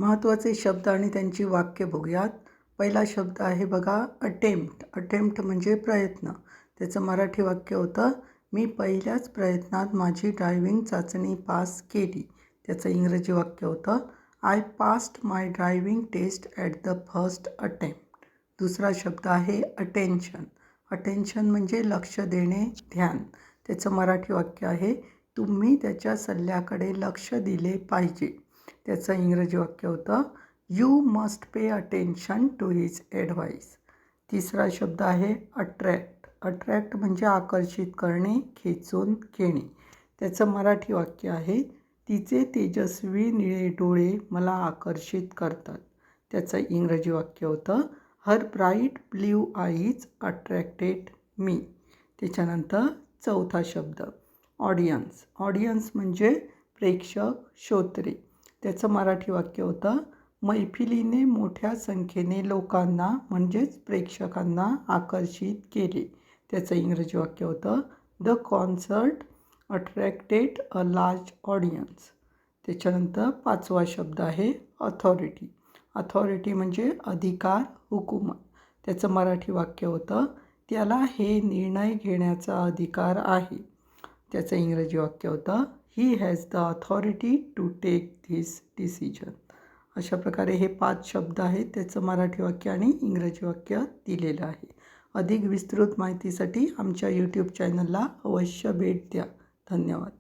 महत्त्वाचे शब्द आणि त्यांची वाक्य बघूयात. पहिला शब्द आहे बघा अटेम्प्ट. अटेम्प्ट म्हणजे प्रयत्न. त्याचं मराठी वाक्य होतं, मी पहिल्याच प्रयत्नात माझी ड्रायव्हिंग चाचणी पास केली. त्याचं इंग्रजी वाक्य होतं, I passed my driving test at the first attempt. दुसरा शब्द आहे अटेन्शन. अटेन्शन म्हणजे लक्ष देणे, ध्यान. त्याचं मराठी वाक्य आहे, तुम्ही त्याच्या सल्ल्याकडे लक्ष दिले पाहिजे. त्याचं इंग्रजी वाक्य होतं, you must pay attention to his advice. तिसरा शब्द आहे अट्रॅक्ट. अट्रॅक्ट म्हणजे आकर्षित करणे, खेचून घेणे. त्याचं मराठी वाक्य आहे, तिचे तेजस्वी निळे डोळे मला आकर्षित करतात. त्याचं इंग्रजी वाक्य होतं, हर ब्राईट ब्ल्यू आईज अट्रॅक्टेड मी. त्याच्यानंतर चौथा शब्द ऑडियन्स. ऑडियन्स म्हणजे प्रेक्षक, श्रोते. त्याचं मराठी वाक्य होतं, मैफिलीने मोठ्या संख्येने लोकांना म्हणजेच प्रेक्षकांना आकर्षित केले. त्याचं इंग्रजी वाक्य होतं, the concert attracted a large audience. त्याच्यानंतर पाचवा शब्द आहे अथॉरिटी. अथॉरिटी म्हणजे अधिकार, हुकूमत. त्याचं मराठी वाक्य होतं, त्याला हे निर्णय घेण्याचा अधिकार आहे. त्याचं इंग्रजी वाक्य होतं, he has the authority to take this decision. अशा प्रकारे हे 5 शब्द आहेत. त्याचं मराठी वाक्य आणि इंग्रजी वाक्य दिलेलं आहे. अधिक विस्तृत माहितीसाठी आमच्या यूट्यूब चॅनलला अवश्य भेट द्या. धन्यवाद.